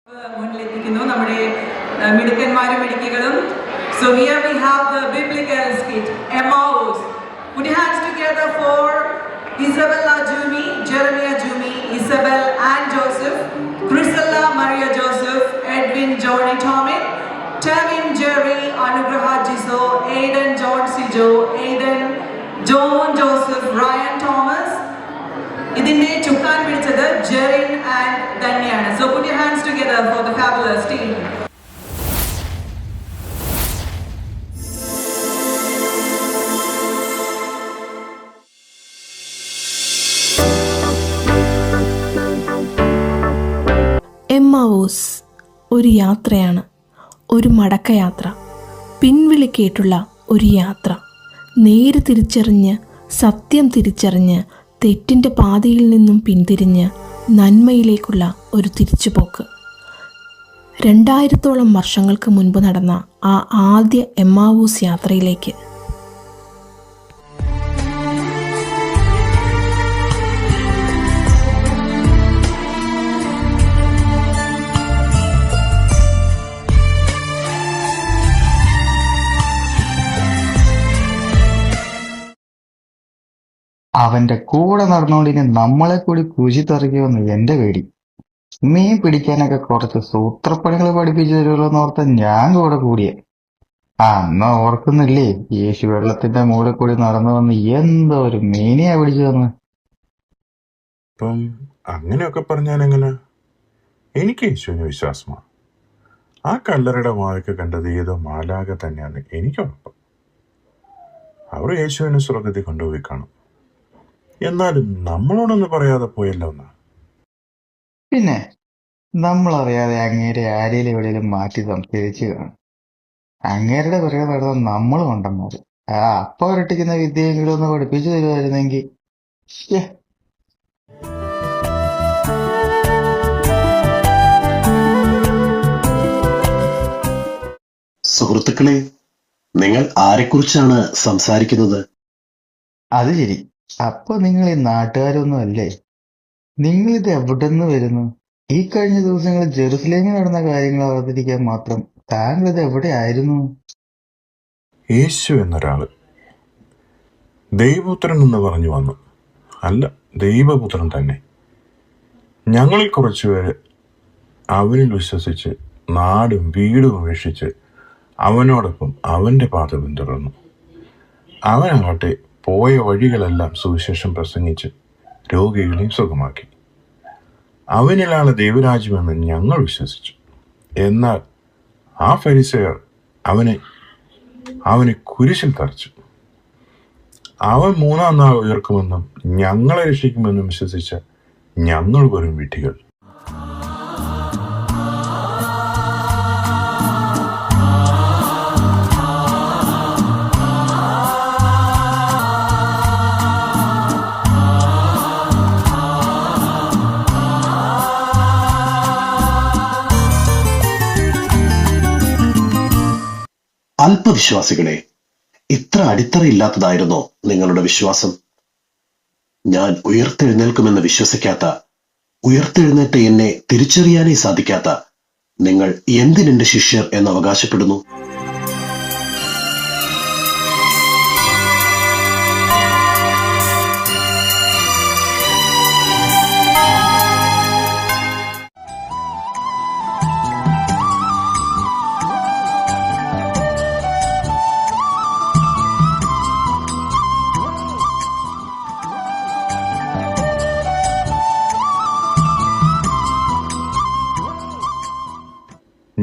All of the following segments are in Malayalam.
മുന്നിലെത്തിക്കുന്നു നമ്മുടെ മിടുക്കന്മാരും മിടുക്കികളും. So here we have the biblical skit Emmaus. Put your hands together for Isabella Jumi, Jeremiah Jumi, Isabel and Joseph, Priscilla Maria Joseph, Edwin Johnny Tommy, Tevin Jerry, Anugraha Jiso, Aiden John Sijo, Aiden John Joseph, Ryan Thomas. ഇതിന്റെ ചുക്കാൻ പിടിച്ചത് ജെറിൻ ആൻഡ് ധന്യാണ്. So put your hands together for the fabulous team. Emmaus ഒരു യാത്രയാണ്, ഒരു മടക്കയാത്ര, പിൻവിളി കേട്ടുള്ള ഒരു യാത്ര. നേര് തിരിച്ചറിഞ്ഞ്, സത്യം തിരിച്ചറിഞ്ഞ്, തെറ്റിൻ്റെ പാതയിൽ നിന്നും പിന്തിരിഞ്ഞ് നന്മയിലേക്കുള്ള ഒരു തിരിച്ചുപോക്ക്. 2000ഓളം വർഷങ്ങൾക്ക് മുൻപ് നടന്ന ആ ആദ്യ എമ്മാവൂസ് യാത്രയിലേക്ക്. അവന്റെ കൂടെ നടന്നുകൊണ്ടിന് നമ്മളെ കൂടി കുഴിച്ചിറങ്ങിയെന്ന് എന്റെ പേടി. മീൻ പിടിക്കാനൊക്കെ കുറച്ച് സൂത്രപ്പണികൾ പഠിപ്പിച്ചു തരുമല്ലോ എന്നോർത്ത ഞാൻ കൂടെ കൂടിയെ. അന്ന് ഓർക്കുന്നില്ലേ, യേശു വെള്ളത്തിന്റെ മൂടെ കൂടി നടന്നു വന്ന് എന്തോ ഒരു മീനിയാ പിടിച്ചു തന്ന്. ഇപ്പം അങ്ങനെയൊക്കെ പറഞ്ഞാൽ എങ്ങനെ? എനിക്ക് യേശുവിന് വിശ്വാസമാണ്. ആ കല്ലറയുടെ വാഴയ്ക്ക് കണ്ടത് ഏതോ മാലാക തന്നെയാണ് എനിക്ക് ഉറപ്പ്. അവർ യേശുവിനെ സ്വർഗത്തിൽ കൊണ്ടുപോയി കാണും. എന്നാലും നമ്മളോടൊന്നും പറയാതെ പോയല്ലോ എന്നാ. പിന്നെ നമ്മളറിയാതെ അങ്ങേരെ ആരെയും എവിടെയും മാറ്റി സംസ്കരിച്ച് കാണും. അങ്ങേരുടെ പിറകെ നടന്ന നമ്മൾ കൊണ്ടന്മാര്. അപ്പ ഒരട്ടിക്കുന്ന വിദ്യയെങ്കിലും ഒന്ന് പഠിപ്പിച്ചു തരുമായിരുന്നെങ്കിൽ. സുഹൃത്തുക്കളെ, നിങ്ങൾ ആരെക്കുറിച്ചാണ് സംസാരിക്കുന്നത്? അത് ശരി, അപ്പൊ നിങ്ങൾ ഈ നാട്ടുകാരൊന്നും അല്ലേ? നിങ്ങളിത് എവിടെ നിന്ന് വരുന്നു? ഈ കഴിഞ്ഞ ദിവസങ്ങളിൽ ജെറുസലേമിൽ നടന്ന കാര്യങ്ങൾ അവതരിക്കാൻ മാത്രം താങ്കൾ ഇത് എവിടെ ആയിരുന്നു? യേശു എന്നൊരാള് ദൈവപുത്രൻ എന്ന് പറഞ്ഞു വന്നു. അല്ല, ദൈവപുത്രൻ തന്നെ. ഞങ്ങളിൽ കുറച്ചുപേര് അവനിൽ വിശ്വസിച്ച് നാടും വീടും ഉപേക്ഷിച്ച് അവനോടൊപ്പം അവന്റെ പാത പിന്തുടർന്നു. അവനാകട്ടെ പോയ വഴികളെല്ലാം സുവിശേഷം പ്രസംഗിച്ച് രോഗികളെയും സുഖമാക്കി. അവനിലാണ് ദൈവരാജ്യമെന്ന് ഞങ്ങൾ വിശ്വസിച്ചു. എന്നാൽ ആ ഫരിസേയർ അവനെ കുരിശിൽ തറച്ചു. അവൻ 3-ാം നാൾ ഉയർക്കുമെന്നും ഞങ്ങളെ രക്ഷിക്കുമെന്നും വിശ്വസിച്ച ഞങ്ങൾ വെറും വിഡ്ഢികൾ. അല്പവിശ്വാസികളെ, ഇത്ര അടിത്തറയില്ലാത്തതായിരുന്നോ നിങ്ങളുടെ വിശ്വാസം? ഞാൻ ഉയർത്തെഴുന്നേൽക്കുമെന്ന് വിശ്വസിക്കാത്ത, ഉയർത്തെഴുന്നേറ്റ് എന്നെ തിരിച്ചറിയാനേ സാധിക്കാത്ത നിങ്ങൾ എന്തിനെന്റെ ശിഷ്യർ എന്ന് അവകാശപ്പെടുന്നു?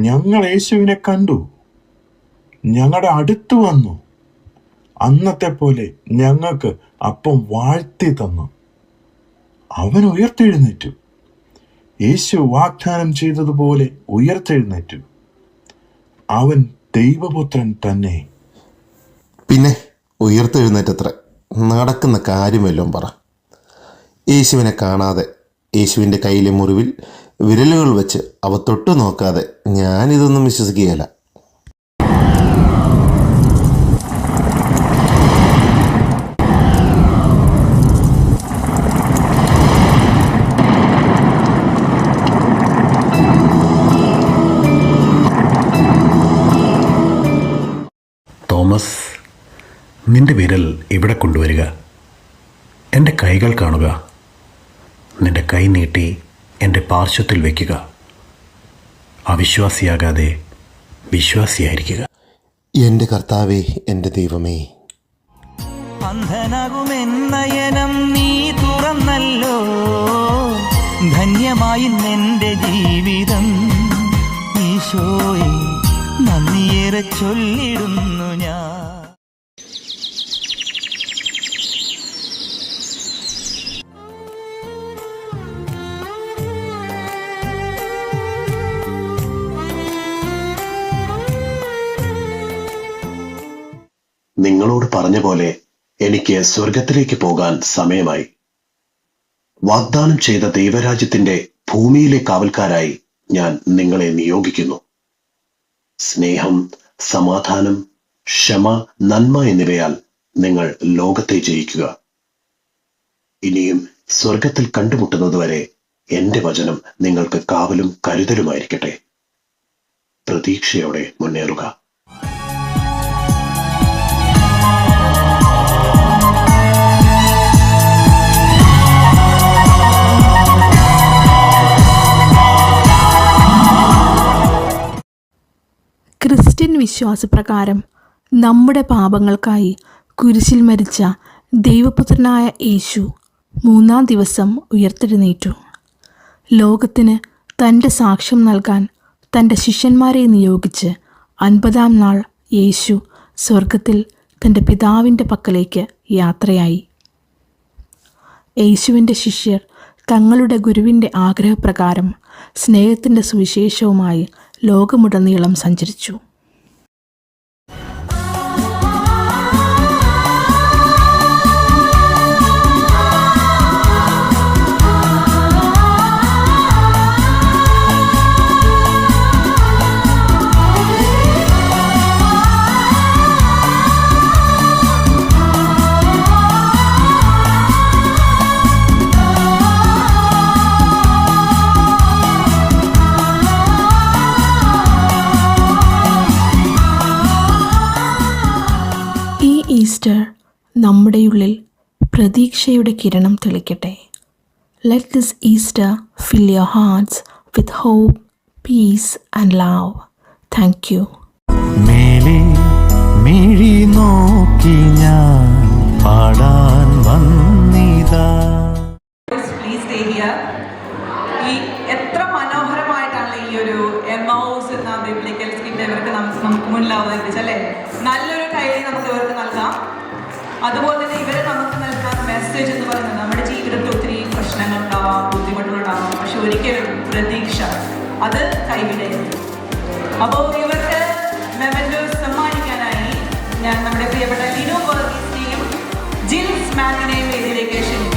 ഞങ്ങൾ യേശുവിനെ കണ്ടു, ഞങ്ങളുടെ അടുത്ത് വന്നു. അന്നത്തെ പോലെ ഞങ്ങൾക്ക് അപ്പം വാഴ്ത്തി തന്നു. അവൻ ഉയർത്തെഴുന്നേറ്റു. യേശു വാഗ്ദാനം ചെയ്തതുപോലെ ഉയർത്തെഴുന്നേറ്റു. അവൻ ദൈവപുത്രൻ തന്നെ. പിന്നെ ഉയർത്തെഴുന്നേറ്റത്ര നടക്കുന്ന കാര്യമെല്ലാം പറ. യേശുവിനെ കാണാതെ, യേശുവിൻ്റെ കയ്യിലെ മുറിവിൽ വിരലുകൾ വെച്ച് അവ തൊട്ടു നോക്കാതെ ഞാനിതൊന്നും വിശ്വസിക്കുകയില്ല. തോമസ്, നിന്റെ വിരൽ ഇവിടെ കൊണ്ടുവരിക. എൻ്റെ കൈകൾ കാണുക. നിന്റെ കൈ നീട്ടി എൻ്റെ പാർശ്വത്തിൽ വയ്ക്കുക. അവിശ്വാസിയാകാതെ വിശ്വാസിയായിരിക്കുക. എൻ്റെ കർത്താവേ, എൻ്റെ ദൈവമേ, അന്ധനാകുമെന്നയനം നീ തുറന്നല്ലോ, ധന്യമായി നിന്റെ ജീവിതം. ഈശോയെ നന്ദിയേറെ ചൊല്ലിടുന്നു ഞാൻ. നിങ്ങളോട് പറഞ്ഞ പോലെ എനിക്ക് സ്വർഗത്തിലേക്ക് പോകാൻ സമയമായി. വാഗ്ദാനം ചെയ്ത ദൈവരാജ്യത്തിന്റെ ഭൂമിയിലെ കാവൽക്കാരായി ഞാൻ നിങ്ങളെ നിയോഗിക്കുന്നു. സ്നേഹം, സമാധാനം, ക്ഷമ, നന്മ എന്നിവയാൽ നിങ്ങൾ ലോകത്തെ ജയിക്കുക. ഇനിയും സ്വർഗത്തിൽ കണ്ടുമുട്ടുന്നതുവരെ എന്റെ വചനം നിങ്ങൾക്ക് കാവലും കരുതലുമായിരിക്കട്ടെ. പ്രതീക്ഷയോടെ മുന്നേറുക. ക്രിസ്ത്യൻ വിശ്വാസപ്രകാരം നമ്മുടെ പാപങ്ങൾക്കായി കുരിശിൽ മരിച്ച ദൈവപുത്രനായ യേശു 3-ാം ദിവസം ഉയർത്തെഴുന്നേറ്റു. ലോകത്തിന് തൻ്റെ സാക്ഷ്യം നൽകാൻ തൻ്റെ ശിഷ്യന്മാരെ നിയോഗിച്ച് 50-ാം നാൾ യേശു സ്വർഗത്തിൽ തൻ്റെ പിതാവിൻ്റെ പക്കലേക്ക് യാത്രയായി. യേശുവിൻ്റെ ശിഷ്യർ തങ്ങളുടെ ഗുരുവിൻ്റെ ആഗ്രഹപ്രകാരം സ്നേഹത്തിൻ്റെ സുവിശേഷവുമായി ലോകമുടനീളം സഞ്ചരിച്ചു. ഈസ്റ്റർ നമ്മുടെ ഉള്ളിൽ പ്രതീക്ഷയുടെ കിരണം തെളിക്കട്ടെ. Let this Easter fill your hearts with hope, peace and love. Thank you. മേലെ മിഴി നോക്കി ഞാൻ പാടാൻ വന്നിതാ. Please stay here. ഈ എത്ര മനോഹരമായിട്ടാണ് ഈ ഒരു എമ്മൗസ് എന്ന ബിബ്ലിക്കൽ സ്കിറ്റ് ഇവർക്ക് നമുക്ക് മുന്നിൽ അവതരിപ്പിച്ചല്ലേ. നല്ലൊരു കൈയ്യടി നമുക്ക് ഇവർക്ക് നൽകാം. അതുപോലെ തന്നെ ഇവരെ നമുക്ക് നൽകാൻ മെസ്സേജ് എന്ന് പറയുന്നത്, നമ്മുടെ ജീവിതത്തിൽ ഒത്തിരി പ്രശ്നങ്ങളുണ്ടാവാം, ബുദ്ധിമുട്ടുകളുണ്ടാവാം, പക്ഷെ ഒരിക്കലും പ്രതീക്ഷ അത് കൈവിടരുത്. അപ്പോൾ ഇവർക്ക് മെമന്റോസ് സമ്മാനിക്കാനായി ഞാൻ നമ്മുടെ പ്രിയപ്പെട്ട ലിനോ വർഗീസിനെയും ജിൽസ് മാറ്റിനെയും വേദിയിലേക്ക് ക്ഷണിക്കുന്നു.